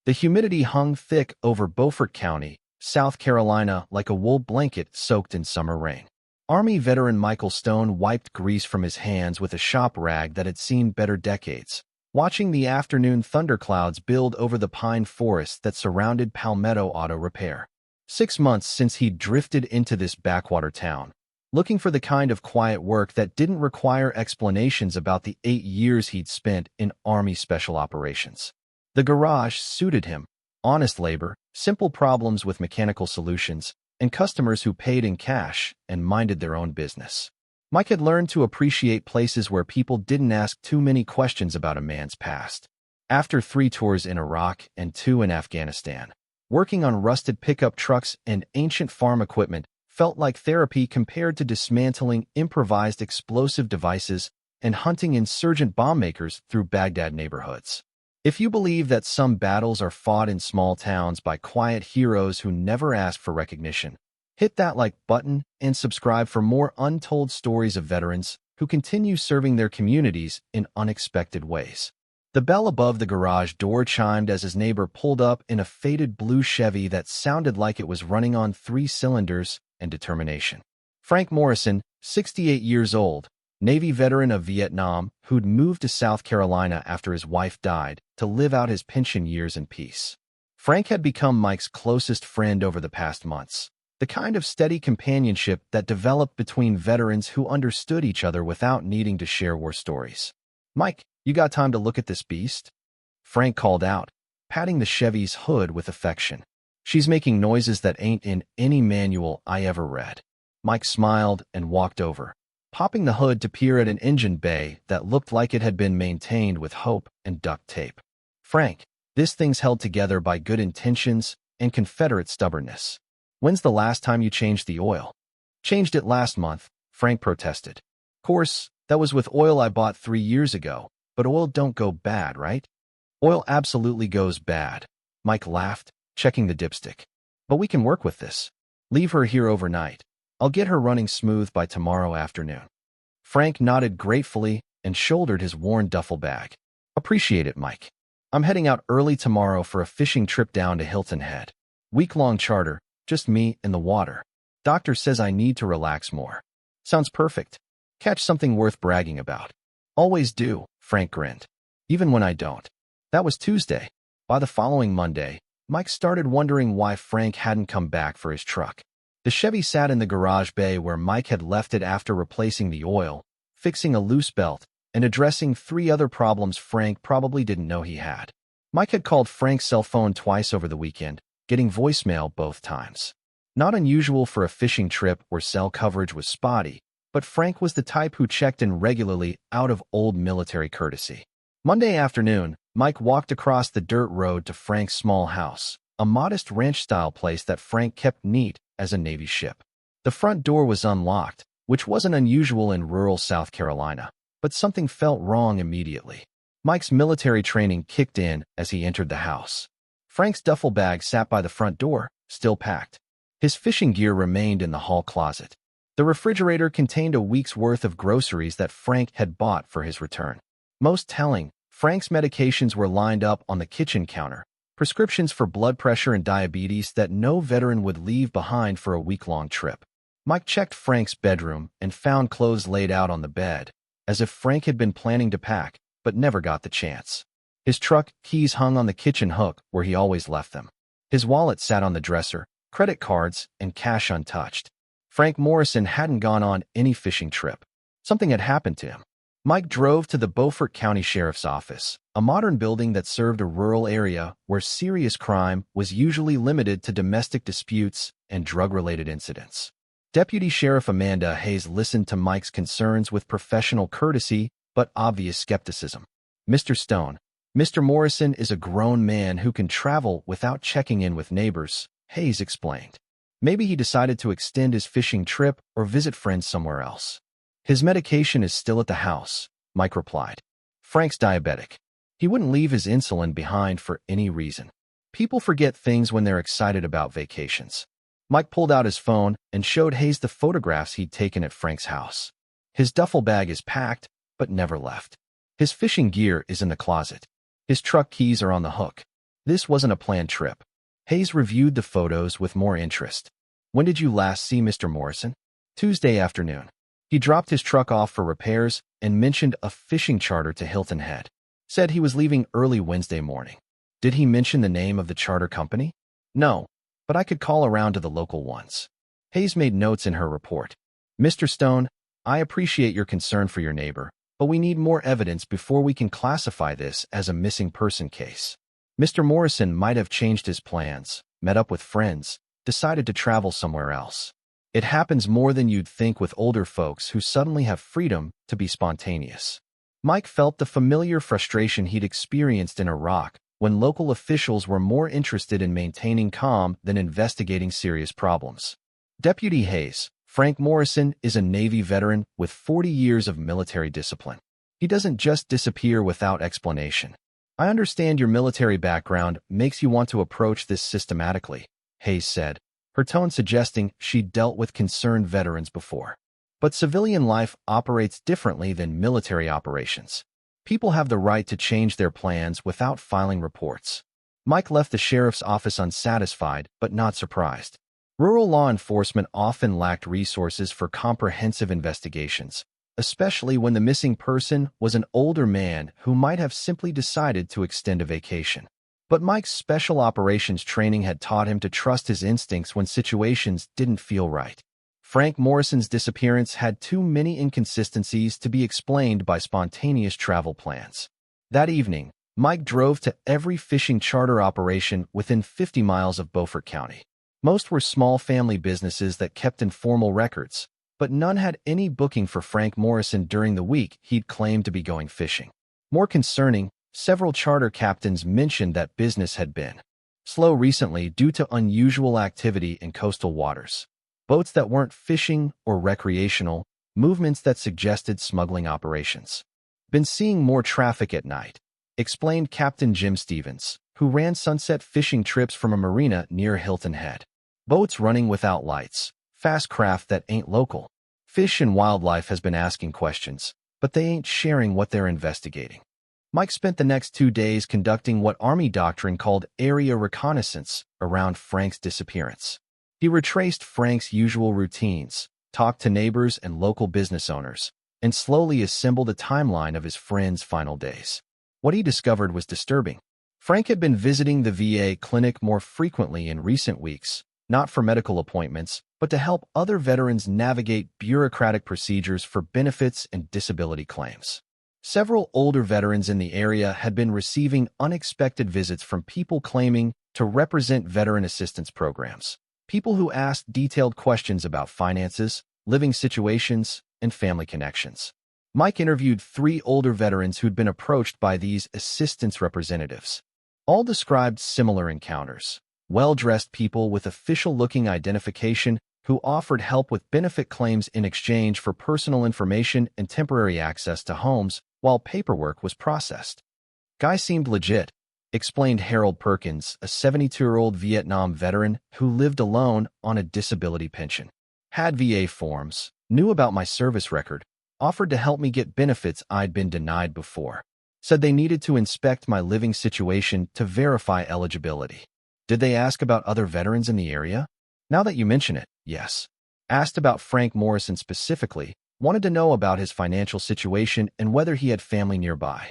The humidity hung thick over Beaufort County, South Carolina, like a wool blanket soaked in summer rain. Army veteran Michael Stone wiped grease from his hands with a shop rag that had seen better decades, watching the afternoon thunderclouds build over the pine forest that surrounded Palmetto Auto Repair. 6 months since he'd drifted into this backwater town, looking for the kind of quiet work that didn't require explanations about the 8 years he'd spent in Army Special Operations. The garage suited him: honest labor, simple problems with mechanical solutions, and customers who paid in cash and minded their own business. Mike had learned to appreciate places where people didn't ask too many questions about a man's past. After 3 tours in Iraq and 2 in Afghanistan, working on rusted pickup trucks and ancient farm equipment felt like therapy compared to dismantling improvised explosive devices and hunting insurgent bomb makers through Baghdad neighborhoods. If you believe that some battles are fought in small towns by quiet heroes who never ask for recognition, hit that like button and subscribe for more untold stories of veterans who continue serving their communities in unexpected ways. The bell above the garage door chimed as his neighbor pulled up in a faded blue Chevy that sounded like it was running on 3 cylinders and determination. Frank Morrison, 68 years old, Navy veteran of Vietnam who'd moved to South Carolina after his wife died to live out his pension years in peace. Frank had become Mike's closest friend over the past months, the kind of steady companionship that developed between veterans who understood each other without needing to share war stories. "Mike, you got time to look at this beast?" Frank called out, patting the Chevy's hood with affection. "She's making noises that ain't in any manual I ever read." Mike smiled and walked over, popping the hood to peer at an engine bay that looked like it had been maintained with hope and duct tape. "Frank, this thing's held together by good intentions and Confederate stubbornness. When's the last time you changed the oil?" "Changed it last month," Frank protested. "Course, that was with oil I bought 3 years ago, but oil don't go bad, right?" "Oil absolutely goes bad," Mike laughed, checking the dipstick. "But we can work with this. Leave her here overnight. I'll get her running smooth by tomorrow afternoon." Frank nodded gratefully and shouldered his worn duffel bag. "Appreciate it, Mike. I'm heading out early tomorrow for a fishing trip down to Hilton Head. Week-long charter, just me and the water. Doctor says I need to relax more." "Sounds perfect. Catch something worth bragging about." "Always do," Frank grinned. "Even when I don't." That was Tuesday. By the following Monday, Mike started wondering why Frank hadn't come back for his truck. The Chevy sat in the garage bay where Mike had left it after replacing the oil, fixing a loose belt, and addressing 3 other problems Frank probably didn't know he had. Mike had called Frank's cell phone twice over the weekend, getting voicemail both times. Not unusual for a fishing trip where cell coverage was spotty, but Frank was the type who checked in regularly out of old military courtesy. Monday afternoon, Mike walked across the dirt road to Frank's small house, a modest ranch-style place that Frank kept neat as a Navy ship. The front door was unlocked, which wasn't unusual in rural South Carolina, but something felt wrong immediately. Mike's military training kicked in as he entered the house. Frank's duffel bag sat by the front door, still packed. His fishing gear remained in the hall closet. The refrigerator contained a week's worth of groceries that Frank had bought for his return. Most telling, Frank's medications were lined up on the kitchen counter, prescriptions for blood pressure and diabetes that no veteran would leave behind for a week-long trip. Mike checked Frank's bedroom and found clothes laid out on the bed, as if Frank had been planning to pack, but never got the chance. His truck keys hung on the kitchen hook where he always left them. His wallet sat on the dresser, credit cards and cash untouched. Frank Morrison hadn't gone on any fishing trip. Something had happened to him. Mike drove to the Beaufort County Sheriff's Office, a modern building that served a rural area where serious crime was usually limited to domestic disputes and drug-related incidents. Deputy Sheriff Amanda Hayes listened to Mike's concerns with professional courtesy but obvious skepticism. "Mr. Stone, Mr. Morrison is a grown man who can travel without checking in with neighbors," Hayes explained. "Maybe he decided to extend his fishing trip or visit friends somewhere else." "His medication is still at the house," Mike replied. "Frank's diabetic. He wouldn't leave his insulin behind for any reason. People forget things when they're excited about vacations." Mike pulled out his phone and showed Hayes the photographs he'd taken at Frank's house. "His duffel bag is packed, but never left. His fishing gear is in the closet. His truck keys are on the hook. This wasn't a planned trip. Hayes reviewed the photos with more interest. When did you last see Mr. Morrison? Tuesday afternoon. He dropped his truck off for repairs and mentioned a fishing charter to Hilton Head. Said he was leaving early Wednesday morning. Did he mention the name of the charter company? No, but I could call around to the local ones. Hayes made notes in her report. Mr. Stone, I appreciate your concern for your neighbor, but we need more evidence before we can classify this as a missing person case. Mr. Morrison might have changed his plans, met up with friends, decided to travel somewhere else. It happens more than you'd think with older folks who suddenly have freedom to be spontaneous. Mike felt the familiar frustration he'd experienced in Iraq when local officials were more interested in maintaining calm than investigating serious problems. Deputy Hayes, Frank Morrison is a Navy veteran with 40 years of military discipline. He doesn't just disappear without explanation. I understand your military background makes you want to approach this systematically, Hayes said, her tone suggesting she'd dealt with concerned veterans before. But civilian life operates differently than military operations. People have the right to change their plans without filing reports. Mike left the sheriff's office unsatisfied but not surprised. Rural law enforcement often lacked resources for comprehensive investigations, especially when the missing person was an older man who might have simply decided to extend a vacation. But Mike's special operations training had taught him to trust his instincts when situations didn't feel right. Frank Morrison's disappearance had too many inconsistencies to be explained by spontaneous travel plans. That evening, Mike drove to every fishing charter operation within 50 miles of Beaufort County. Most were small family businesses that kept informal records, but none had any booking for Frank Morrison during the week he'd claimed to be going fishing. More concerning, several charter captains mentioned that business had been slow recently due to unusual activity in coastal waters. Boats that weren't fishing or recreational, movements that suggested smuggling operations. Been seeing more traffic at night, explained Captain Jim Stevens, who ran sunset fishing trips from a marina near Hilton Head. Boats running without lights, fast craft that ain't local. Fish and Wildlife has been asking questions, but they ain't sharing what they're investigating. Mike spent the next 2 days conducting what Army doctrine called area reconnaissance around Frank's disappearance. He retraced Frank's usual routines, talked to neighbors and local business owners, and slowly assembled a timeline of his friend's final days. What he discovered was disturbing. Frank had been visiting the VA clinic more frequently in recent weeks, not for medical appointments, but to help other veterans navigate bureaucratic procedures for benefits and disability claims. Several older veterans in the area had been receiving unexpected visits from people claiming to represent veteran assistance programs. People who asked detailed questions about finances, living situations, and family connections. Mike interviewed 3 older veterans who'd been approached by these assistance representatives. All described similar encounters. Well-dressed people with official-looking identification who offered help with benefit claims in exchange for personal information and temporary access to homes while paperwork was processed. Guy seemed legit, explained Harold Perkins, a 72-year-old Vietnam veteran who lived alone on a disability pension. Had VA forms, knew about my service record, offered to help me get benefits I'd been denied before. Said they needed to inspect my living situation to verify eligibility. Did they ask about other veterans in the area? Now that you mention it, yes. Asked about Frank Morrison specifically, wanted to know about his financial situation and whether he had family nearby.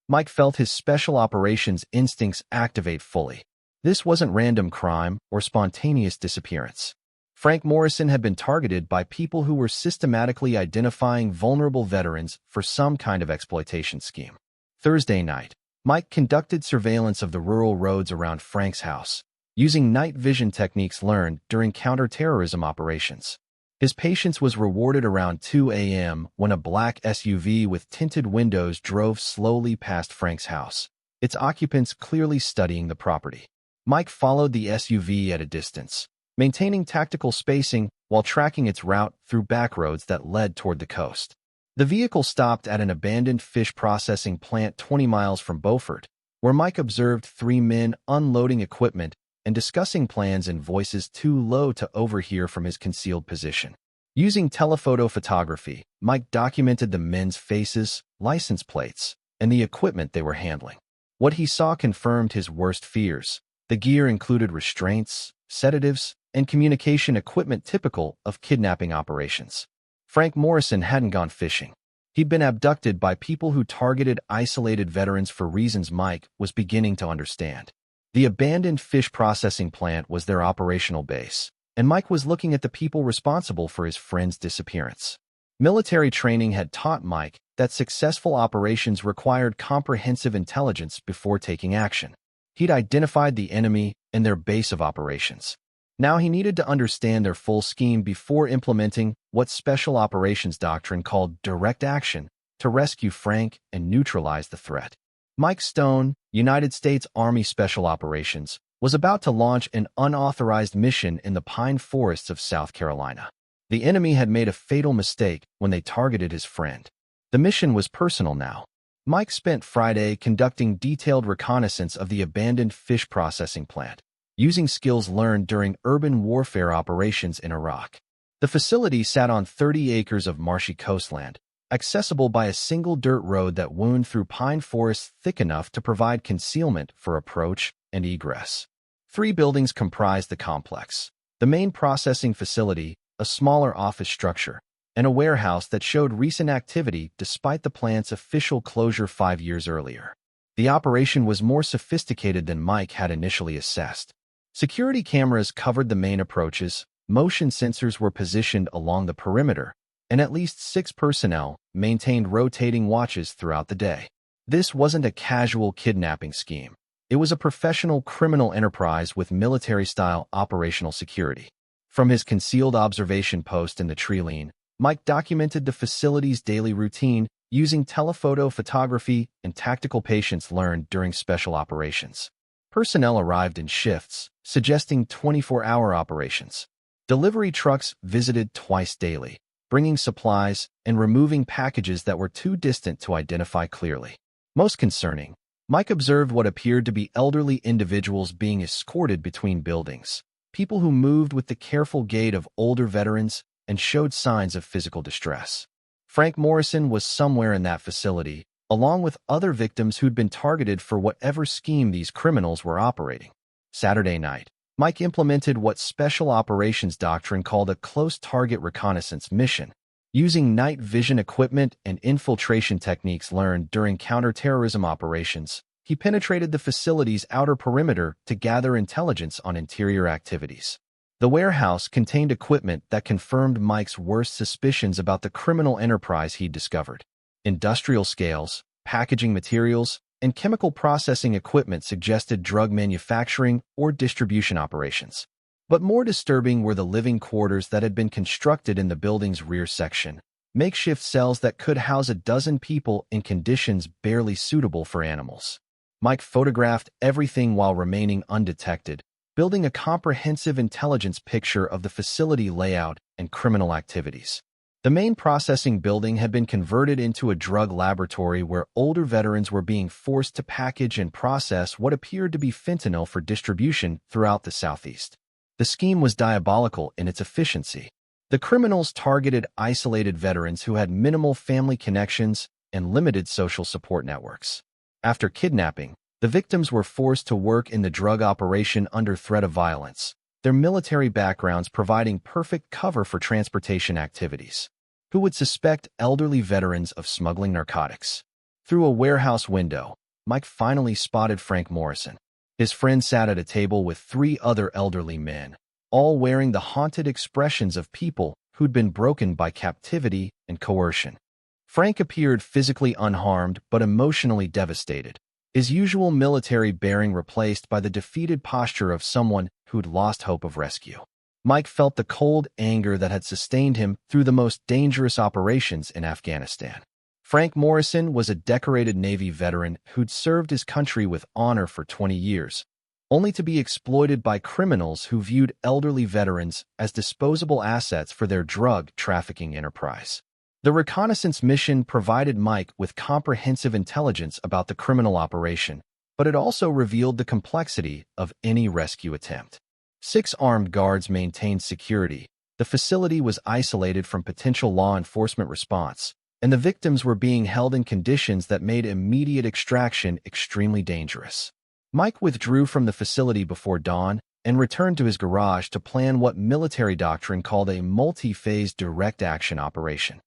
Mike felt his special operations instincts activate fully. This wasn't random crime or spontaneous disappearance. Frank Morrison had been targeted by people who were systematically identifying vulnerable veterans for some kind of exploitation scheme. Thursday night, Mike conducted surveillance of the rural roads around Frank's house, using night vision techniques learned during counterterrorism operations. His patience was rewarded around 2 a.m. when a black SUV with tinted windows drove slowly past Frank's house, its occupants clearly studying the property. Mike followed the SUV at a distance, maintaining tactical spacing while tracking its route through backroads that led toward the coast. The vehicle stopped at an abandoned fish processing plant 20 miles from Beaufort, where Mike observed 3 men unloading equipment and discussing plans in voices too low to overhear from his concealed position. Using telephoto photography, Mike documented the men's faces, license plates, and the equipment they were handling. What he saw confirmed his worst fears. The gear included restraints, sedatives, and communication equipment typical of kidnapping operations. Frank Morrison hadn't gone fishing. He'd been abducted by people who targeted isolated veterans for reasons Mike was beginning to understand. The abandoned fish processing plant was their operational base, and Mike was looking at the people responsible for his friend's disappearance. Military training had taught Mike that successful operations required comprehensive intelligence before taking action. He'd identified the enemy and their base of operations. Now he needed to understand their full scheme before implementing what Special Operations Doctrine called direct action to rescue Frank and neutralize the threat. Mike Stone, United States Army Special Operations, was about to launch an unauthorized mission in the pine forests of South Carolina. The enemy had made a fatal mistake when they targeted his friend. The mission was personal now. Mike spent Friday conducting detailed reconnaissance of the abandoned fish processing plant, using skills learned during urban warfare operations in Iraq. The facility sat on 30 acres of marshy coastland, accessible by a single dirt road that wound through pine forests thick enough to provide concealment for approach and egress. 3 buildings comprised the complex: the main processing facility, a smaller office structure, and a warehouse that showed recent activity despite the plant's official closure 5 years earlier. The operation was more sophisticated than Mike had initially assessed. Security cameras covered the main approaches, motion sensors were positioned along the perimeter, and at least 6 personnel maintained rotating watches throughout the day. This wasn't a casual kidnapping scheme. It was a professional criminal enterprise with military-style operational security. From his concealed observation post in the tree line, Mike documented the facility's daily routine using telephoto photography and tactical patience learned during special operations. Personnel arrived in shifts, suggesting 24-hour operations. Delivery trucks visited twice daily, bringing supplies and removing packages that were too distant to identify clearly. Most concerning, Mike observed what appeared to be elderly individuals being escorted between buildings, people who moved with the careful gait of older veterans and showed signs of physical distress. Frank Morrison was somewhere in that facility, along with other victims who'd been targeted for whatever scheme these criminals were operating. Saturday night, Mike implemented what Special Operations Doctrine called a close target reconnaissance mission. Using night vision equipment and infiltration techniques learned during counterterrorism operations, he penetrated the facility's outer perimeter to gather intelligence on interior activities. The warehouse contained equipment that confirmed Mike's worst suspicions about the criminal enterprise he'd discovered. Industrial scales, packaging materials, and chemical processing equipment suggested drug manufacturing or distribution operations. But more disturbing were the living quarters that had been constructed in the building's rear section, makeshift cells that could house a dozen people in conditions barely suitable for animals. Mike photographed everything while remaining undetected, building a comprehensive intelligence picture of the facility layout and criminal activities. The main processing building had been converted into a drug laboratory where older veterans were being forced to package and process what appeared to be fentanyl for distribution throughout the Southeast. The scheme was diabolical in its efficiency. The criminals targeted isolated veterans who had minimal family connections and limited social support networks. After kidnapping, the victims were forced to work in the drug operation under threat of violence, their military backgrounds providing perfect cover for transportation activities. Who would suspect elderly veterans of smuggling narcotics? Through a warehouse window, Mike finally spotted Frank Morrison. His friend sat at a table with 3 other elderly men, all wearing the haunted expressions of people who'd been broken by captivity and coercion. Frank appeared physically unharmed but emotionally devastated, his usual military bearing replaced by the defeated posture of someone who'd lost hope of rescue. Mike felt the cold anger that had sustained him through the most dangerous operations in Afghanistan. Frank Morrison was a decorated Navy veteran who'd served his country with honor for 20 years, only to be exploited by criminals who viewed elderly veterans as disposable assets for their drug trafficking enterprise. The reconnaissance mission provided Mike with comprehensive intelligence about the criminal operation, but it also revealed the complexity of any rescue attempt. 6 armed guards maintained security. The facility was isolated from potential law enforcement response, and the victims were being held in conditions that made immediate extraction extremely dangerous. Mike withdrew from the facility before dawn and returned to his garage to plan what military doctrine called a multi-phase direct action operation.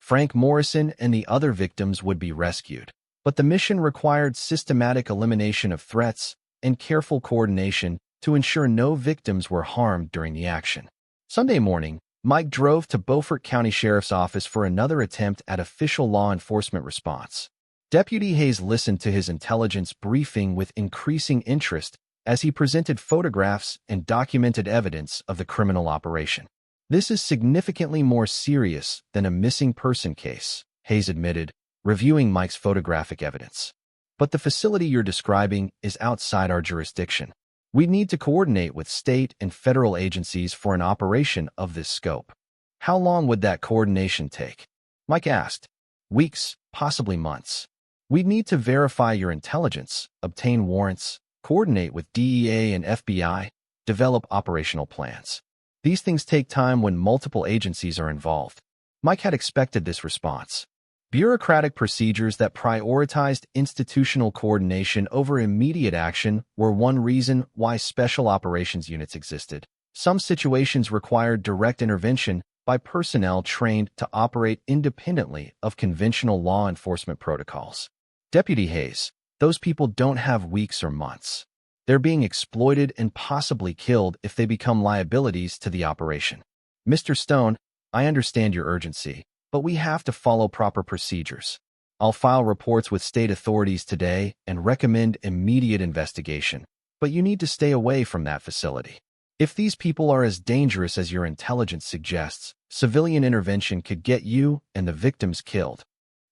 Frank Morrison and the other victims would be rescued, but the mission required systematic elimination of threats and careful coordination to ensure no victims were harmed during the action. Sunday morning, Mike drove to Beaufort County Sheriff's Office for another attempt at official law enforcement response. Deputy Hayes listened to his intelligence briefing with increasing interest as he presented photographs and documented evidence of the criminal operation. "This is significantly more serious than a missing person case," Hayes admitted, reviewing Mike's photographic evidence. "But the facility you're describing is outside our jurisdiction. We need to coordinate with state and federal agencies for an operation of this scope." "How long would that coordination take?" Mike asked. "Weeks, possibly months. We'd need to verify your intelligence, obtain warrants, coordinate with DEA and FBI, develop operational plans. These things take time when multiple agencies are involved." Mike had expected this response. Bureaucratic procedures that prioritized institutional coordination over immediate action were one reason why special operations units existed. Some situations required direct intervention by personnel trained to operate independently of conventional law enforcement protocols. "Deputy Hayes, those people don't have weeks or months. They're being exploited and possibly killed if they become liabilities to the operation." "Mr. Stone, I understand your urgency, but we have to follow proper procedures. I'll file reports with state authorities today and recommend immediate investigation, but you need to stay away from that facility. If these people are as dangerous as your intelligence suggests, civilian intervention could get you and the victims killed."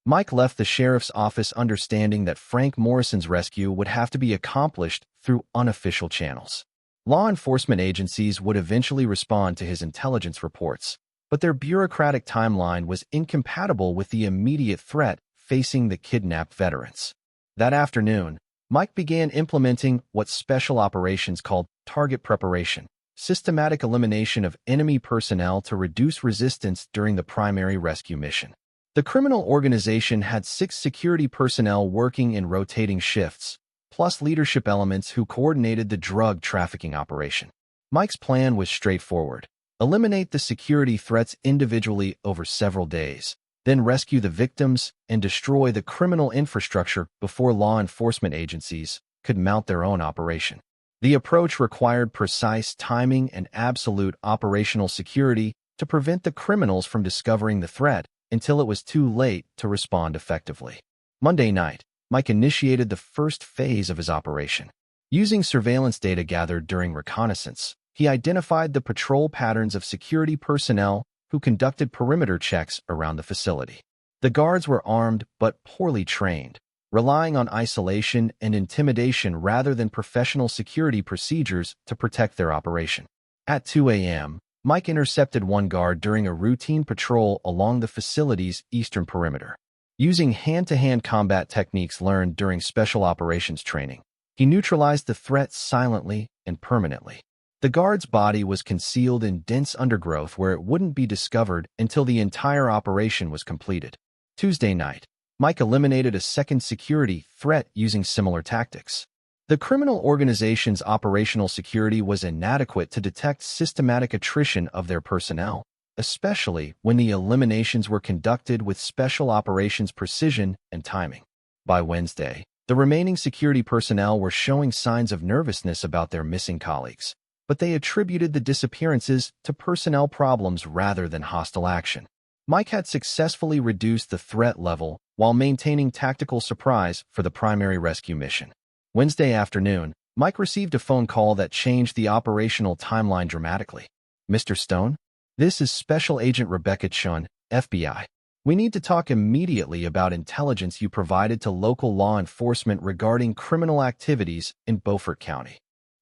Mike left the sheriff's office understanding that Frank Morrison's rescue would have to be accomplished through unofficial channels. Law enforcement agencies would eventually respond to his intelligence reports, but their bureaucratic timeline was incompatible with the immediate threat facing the kidnapped veterans. That afternoon, Mike began implementing what special operations called target preparation, systematic elimination of enemy personnel to reduce resistance during the primary rescue mission. The criminal organization had 6 security personnel working in rotating shifts, plus leadership elements who coordinated the drug trafficking operation. Mike's plan was straightforward. Eliminate the security threats individually over several days, then rescue the victims and destroy the criminal infrastructure before law enforcement agencies could mount their own operation. The approach required precise timing and absolute operational security to prevent the criminals from discovering the threat until it was too late to respond effectively. Monday night, Mike initiated the first phase of his operation. Using surveillance data gathered during reconnaissance, he identified the patrol patterns of security personnel who conducted perimeter checks around the facility. The guards were armed but poorly trained, relying on isolation and intimidation rather than professional security procedures to protect their operation. At 2 a.m., Mike intercepted one guard during a routine patrol along the facility's eastern perimeter. Using hand-to-hand combat techniques learned during special operations training, he neutralized the threat silently and permanently. The guard's body was concealed in dense undergrowth where it wouldn't be discovered until the entire operation was completed. Tuesday night, Mike eliminated a second security threat using similar tactics. The criminal organization's operational security was inadequate to detect systematic attrition of their personnel, especially when the eliminations were conducted with special operations precision and timing. By Wednesday, the remaining security personnel were showing signs of nervousness about their missing colleagues, but they attributed the disappearances to personnel problems rather than hostile action. Mike had successfully reduced the threat level while maintaining tactical surprise for the primary rescue mission. Wednesday afternoon, Mike received a phone call that changed the operational timeline dramatically. "Mr. Stone, this is Special Agent Rebecca Chun, FBI. We need to talk immediately about intelligence you provided to local law enforcement regarding criminal activities in Beaufort County."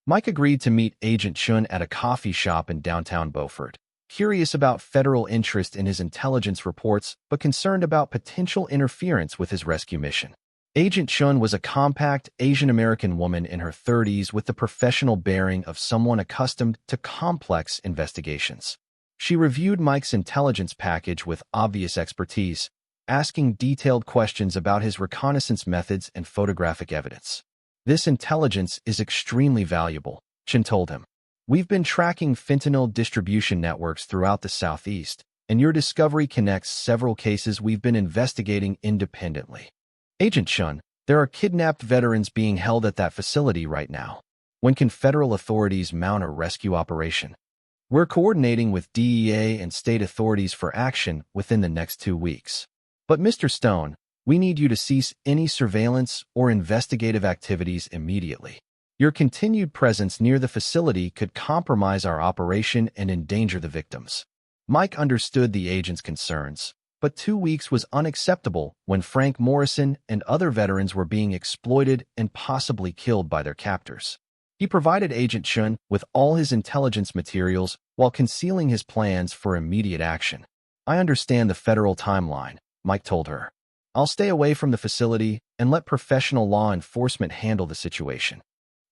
Mike agreed to meet Agent Chun at a coffee shop in downtown Beaufort, curious about federal interest in his intelligence reports but concerned about potential interference with his rescue mission. Agent Chun was a compact Asian-American woman in her 30s with the professional bearing of someone accustomed to complex investigations. She reviewed Mike's intelligence package with obvious expertise, asking detailed questions about his reconnaissance methods and photographic evidence. "This intelligence is extremely valuable," Chin told him. "We've been tracking fentanyl distribution networks throughout the Southeast, and your discovery connects several cases we've been investigating independently. Agent Chun, there are kidnapped veterans being held at that facility right now. When can federal authorities mount a rescue operation? We're coordinating with DEA and state authorities for action within the next 2 weeks. But Mr. Stone, we need you to cease any surveillance or investigative activities immediately. Your continued presence near the facility could compromise our operation and endanger the victims." Mike understood the agent's concerns, but 2 weeks was unacceptable when Frank Morrison and other veterans were being exploited and possibly killed by their captors. He provided Agent Chun with all his intelligence materials while concealing his plans for immediate action. "I understand the federal timeline," Mike told her. "I'll stay away from the facility and let professional law enforcement handle the situation."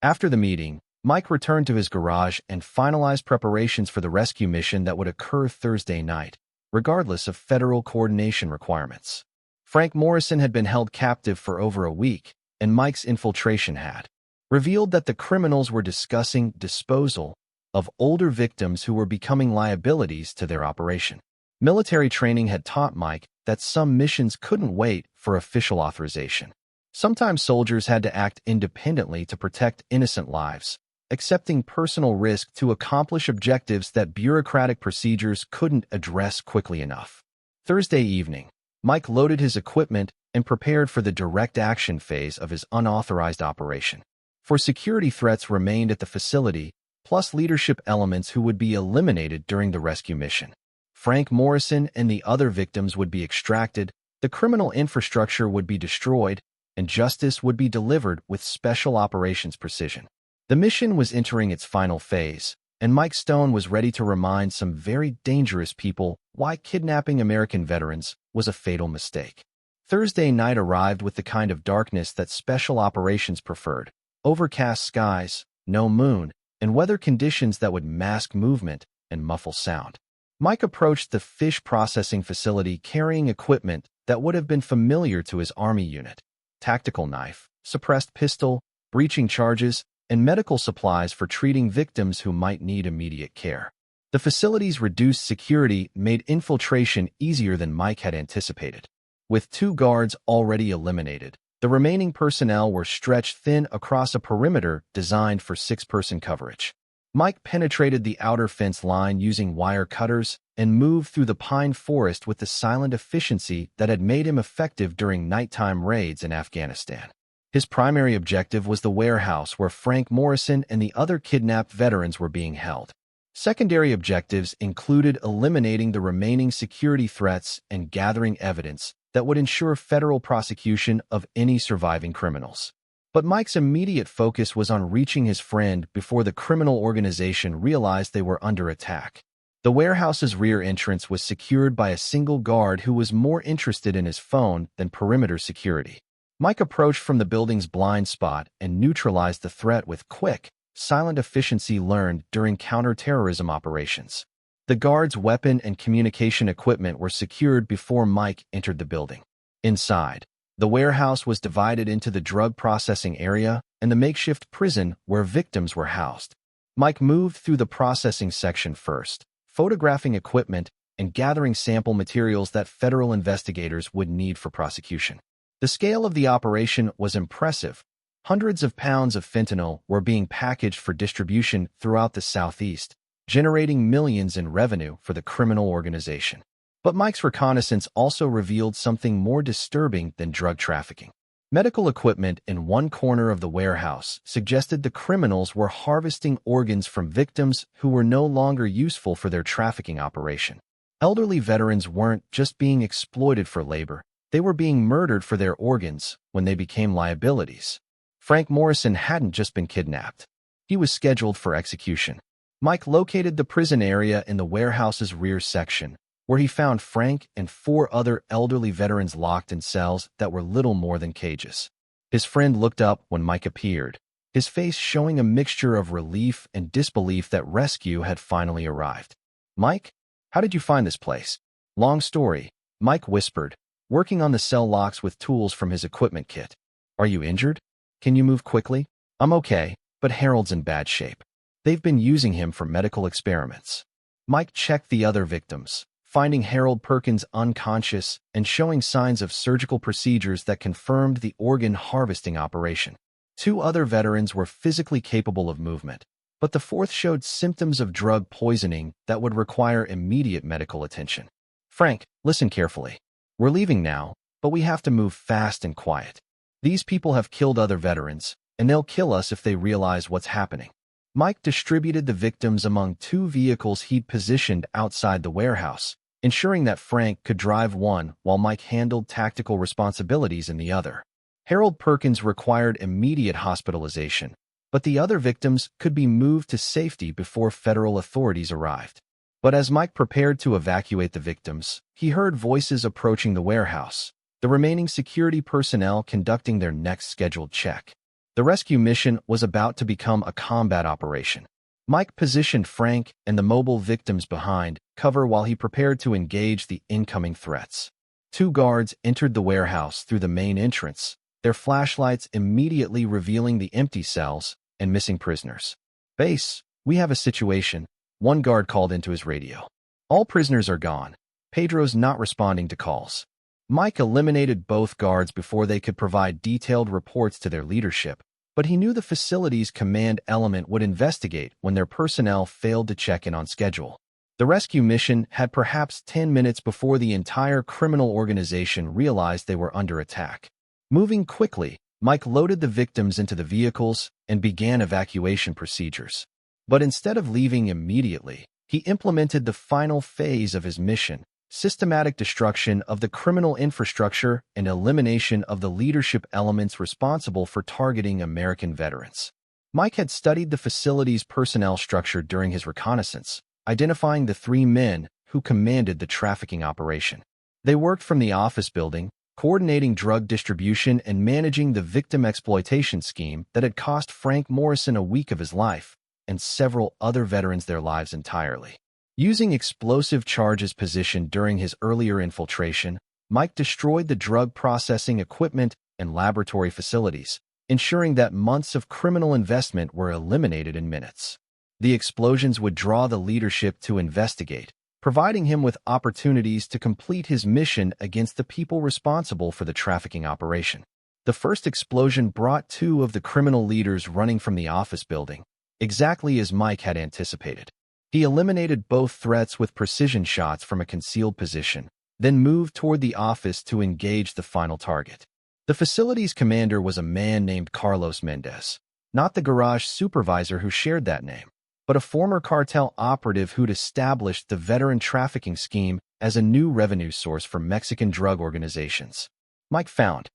After the meeting, Mike returned to his garage and finalized preparations for the rescue mission that would occur Thursday night, regardless of federal coordination requirements. Frank Morrison had been held captive for over a week, and Mike's infiltration had revealed that the criminals were discussing disposal of older victims who were becoming liabilities to their operation. Military training had taught Mike that some missions couldn't wait for official authorization. Sometimes soldiers had to act independently to protect innocent lives, accepting personal risk to accomplish objectives that bureaucratic procedures couldn't address quickly enough. Thursday evening, Mike loaded his equipment and prepared for the direct action phase of his unauthorized operation. For security threats remained at the facility, plus leadership elements who would be eliminated during the rescue mission. Frank Morrison and the other victims would be extracted, the criminal infrastructure would be destroyed, and justice would be delivered with special operations precision. The mission was entering its final phase, and Mike Stone was ready to remind some very dangerous people why kidnapping American veterans was a fatal mistake. Thursday night arrived with the kind of darkness that special operations preferred: overcast skies, no moon, and weather conditions that would mask movement and muffle sound. Mike approached the fish processing facility carrying equipment that would have been familiar to his Army unit: tactical knife, suppressed pistol, breaching charges, and medical supplies for treating victims who might need immediate care. The facility's reduced security made infiltration easier than Mike had anticipated. With 2 guards already eliminated, the remaining personnel were stretched thin across a perimeter designed for 6-person coverage. Mike penetrated the outer fence line using wire cutters and moved through the pine forest with the silent efficiency that had made him effective during nighttime raids in Afghanistan. His primary objective was the warehouse where Frank Morrison and the other kidnapped veterans were being held. Secondary objectives included eliminating the remaining security threats and gathering evidence that would ensure federal prosecution of any surviving criminals. But Mike's immediate focus was on reaching his friend before the criminal organization realized they were under attack. The warehouse's rear entrance was secured by a single guard who was more interested in his phone than perimeter security. Mike approached from the building's blind spot and neutralized the threat with quick, silent efficiency learned during counterterrorism operations. The guard's weapon and communication equipment were secured before Mike entered the building. Inside, the warehouse was divided into the drug processing area and the makeshift prison where victims were housed. Mike moved through the processing section first, photographing equipment and gathering sample materials that federal investigators would need for prosecution. The scale of the operation was impressive. Hundreds of pounds of fentanyl were being packaged for distribution throughout the Southeast, generating millions in revenue for the criminal organization. But Mike's reconnaissance also revealed something more disturbing than drug trafficking. Medical equipment in one corner of the warehouse suggested the criminals were harvesting organs from victims who were no longer useful for their trafficking operation. Elderly veterans weren't just being exploited for labor, they were being murdered for their organs when they became liabilities. Frank Morrison hadn't just been kidnapped. He was scheduled for execution. Mike located the prison area in the warehouse's rear section, where he found Frank and 4 other elderly veterans locked in cells that were little more than cages. His friend looked up when Mike appeared, his face showing a mixture of relief and disbelief that rescue had finally arrived. "Mike, how did you find this place?" "Long story," Mike whispered, working on the cell locks with tools from his equipment kit. Are you injured? Can you move quickly? I'm okay, but Harold's in bad shape. They've been using him for medical experiments. Mike checked the other victims, finding Harold Perkins unconscious and showing signs of surgical procedures that confirmed the organ harvesting operation. 2 other veterans were physically capable of movement, but the fourth showed symptoms of drug poisoning that would require immediate medical attention. Frank, listen carefully. We're leaving now, but we have to move fast and quiet. These people have killed other veterans, and they'll kill us if they realize what's happening. Mike distributed the victims among 2 vehicles he'd positioned outside the warehouse, ensuring that Frank could drive one while Mike handled tactical responsibilities in the other. Harold Perkins required immediate hospitalization, but the other victims could be moved to safety before federal authorities arrived. But as Mike prepared to evacuate the victims, he heard voices approaching the warehouse, the remaining security personnel conducting their next scheduled check. The rescue mission was about to become a combat operation. Mike positioned Frank and the mobile victims behind cover while he prepared to engage the incoming threats. 2 guards entered the warehouse through the main entrance, their flashlights immediately revealing the empty cells and missing prisoners. "Base, we have a situation," one guard called into his radio. "All prisoners are gone. Pedro's not responding to calls." Mike eliminated both guards before they could provide detailed reports to their leadership, but he knew the facility's command element would investigate when their personnel failed to check in on schedule. The rescue mission had perhaps 10 minutes before the entire criminal organization realized they were under attack. Moving quickly, Mike loaded the victims into the vehicles and began evacuation procedures. But instead of leaving immediately, he implemented the final phase of his mission: systematic destruction of the criminal infrastructure and elimination of the leadership elements responsible for targeting American veterans. Mike had studied the facility's personnel structure during his reconnaissance, identifying the 3 men who commanded the trafficking operation. They worked from the office building, coordinating drug distribution and managing the victim exploitation scheme that had cost Frank Morrison a week of his life and several other veterans their lives entirely. Using explosive charges positioned during his earlier infiltration, Mike destroyed the drug processing equipment and laboratory facilities, ensuring that months of criminal investment were eliminated in minutes. The explosions would draw the leadership to investigate, providing him with opportunities to complete his mission against the people responsible for the trafficking operation. The first explosion brought 2 of the criminal leaders running from the office building, exactly as Mike had anticipated. He eliminated both threats with precision shots from a concealed position, then moved toward the office to engage the final target. The facility's commander was a man named Carlos Mendez, not the garage supervisor who shared that name, but a former cartel operative who'd established the veteran trafficking scheme as a new revenue source for Mexican drug organizations. Mike found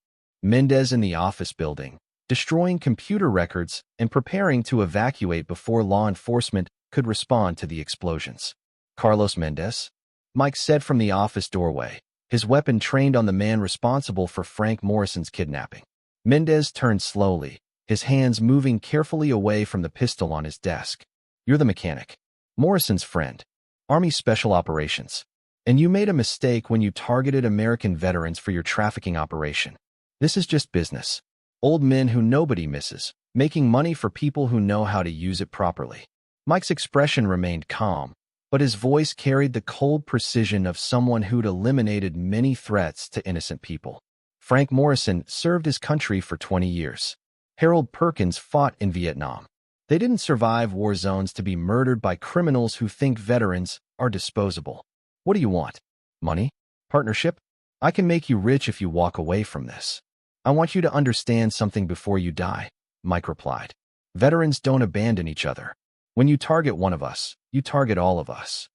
Mendez in the office building, destroying computer records and preparing to evacuate before law enforcement could respond to the explosions. "Carlos Mendez?" Mike said from the office doorway, his weapon trained on the man responsible for Frank Morrison's kidnapping. Mendez turned slowly, his hands moving carefully away from the pistol on his desk. "You're the mechanic. Morrison's friend. Army Special Operations. And you made a mistake when you targeted American veterans for your trafficking operation. This is just business. Old men who nobody misses, making money for people who know how to use it properly." Mike's expression remained calm, but his voice carried the cold precision of someone who'd eliminated many threats to innocent people. Frank Morrison served his country for 20 years. Harold Perkins fought in Vietnam. They didn't survive war zones to be murdered by criminals who think veterans are disposable. "What do you want? Money? Partnership? I can make you rich if you walk away from this." "I want you to understand something before you die," Mike replied. "Veterans don't abandon each other. When you target one of us, you target all of us."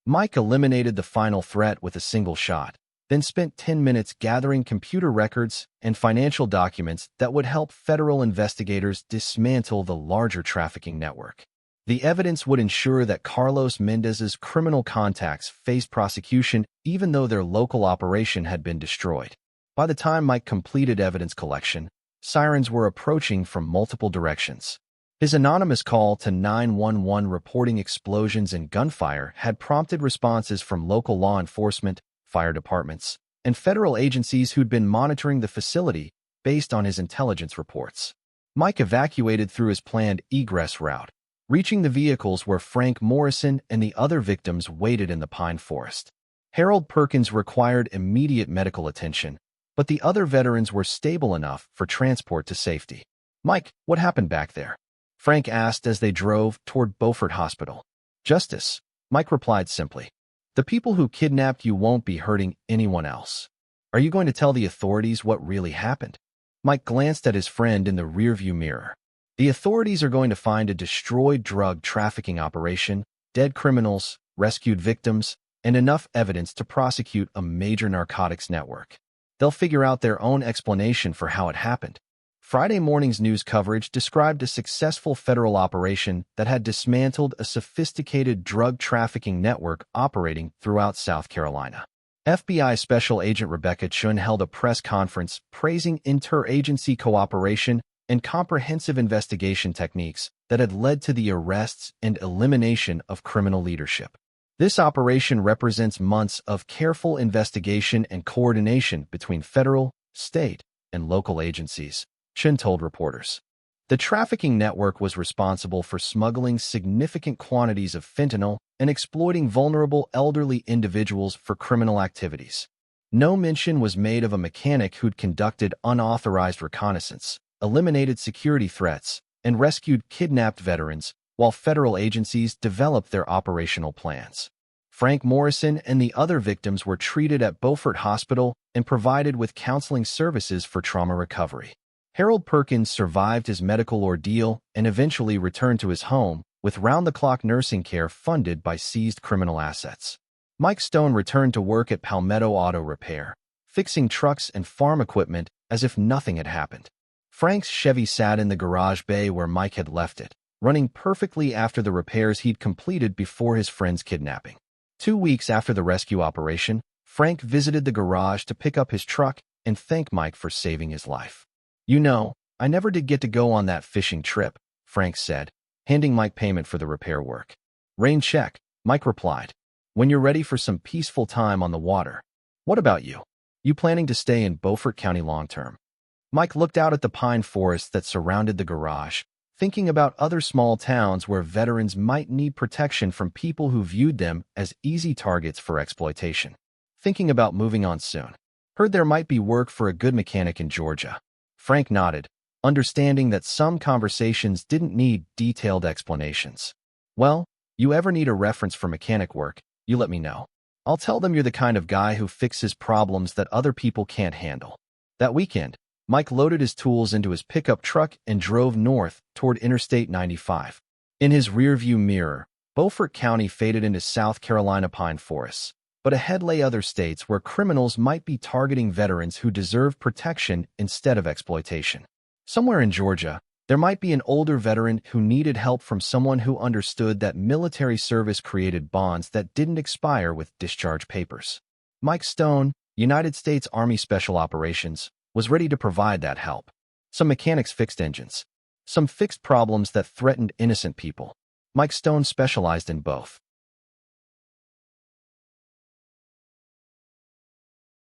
Mike eliminated the final threat with a single shot, then spent 10 minutes gathering computer records and financial documents that would help federal investigators dismantle the larger trafficking network. The evidence would ensure that Carlos Mendez's criminal contacts faced prosecution even though their local operation had been destroyed. By the time Mike completed evidence collection, sirens were approaching from multiple directions. His anonymous call to 911 reporting explosions and gunfire had prompted responses from local law enforcement, fire departments, and federal agencies who'd been monitoring the facility based on his intelligence reports. Mike evacuated through his planned egress route, reaching the vehicles where Frank Morrison and the other victims waited in the pine forest. Harold Perkins required immediate medical attention, but the other veterans were stable enough for transport to safety. "Mike, what happened back there?" Frank asked as they drove toward Beaufort Hospital. "Justice," Mike replied simply. "The people who kidnapped you won't be hurting anyone else. Are you going to tell the authorities what really happened?" Mike glanced at his friend in the rearview mirror. "The authorities are going to find a destroyed drug trafficking operation, dead criminals, rescued victims, and enough evidence to prosecute a major narcotics network. They'll figure out their own explanation for how it happened." Friday morning's news coverage described a successful federal operation that had dismantled a sophisticated drug trafficking network operating throughout South Carolina. FBI Special Agent Rebecca Chun held a press conference praising interagency cooperation and comprehensive investigation techniques that had led to the arrests and elimination of criminal leadership. "This operation represents months of careful investigation and coordination between federal, state, and local agencies," Chun told reporters. The trafficking network was responsible for smuggling significant quantities of fentanyl and exploiting vulnerable elderly individuals for criminal activities. No mention was made of a mechanic who'd conducted unauthorized reconnaissance, eliminated security threats, and rescued kidnapped veterans while federal agencies developed their operational plans. Frank Morrison and the other victims were treated at Beaufort Hospital and provided with counseling services for trauma recovery. Harold Perkins survived his medical ordeal and eventually returned to his home with round-the-clock nursing care funded by seized criminal assets. Mike Stone returned to work at Palmetto Auto Repair, fixing trucks and farm equipment as if nothing had happened. Frank's Chevy sat in the garage bay where Mike had left it, running perfectly after the repairs he'd completed before his friend's kidnapping. 2 weeks after the rescue operation, Frank visited the garage to pick up his truck and thank Mike for saving his life. "You know, I never did get to go on that fishing trip," Frank said, handing Mike payment for the repair work. "Rain check," Mike replied. "When you're ready for some peaceful time on the water. What about you? You planning to stay in Beaufort County long-term?" Mike looked out at the pine forest that surrounded the garage, thinking about other small towns where veterans might need protection from people who viewed them as easy targets for exploitation. "Thinking about moving on soon. Heard there might be work for a good mechanic in Georgia." Frank nodded, understanding that some conversations didn't need detailed explanations. "Well, you ever need a reference for mechanic work, you let me know. I'll tell them you're the kind of guy who fixes problems that other people can't handle." That weekend, Mike loaded his tools into his pickup truck and drove north toward Interstate 95. In his rearview mirror, Beaufort County faded into South Carolina pine forests, but ahead lay other states where criminals might be targeting veterans who deserve protection instead of exploitation. Somewhere in Georgia, there might be an older veteran who needed help from someone who understood that military service created bonds that didn't expire with discharge papers. Mike Stone, United States Army Special Operations, was ready to provide that help. Some mechanics fixed engines. Some fixed problems that threatened innocent people. Mike Stone specialized in both.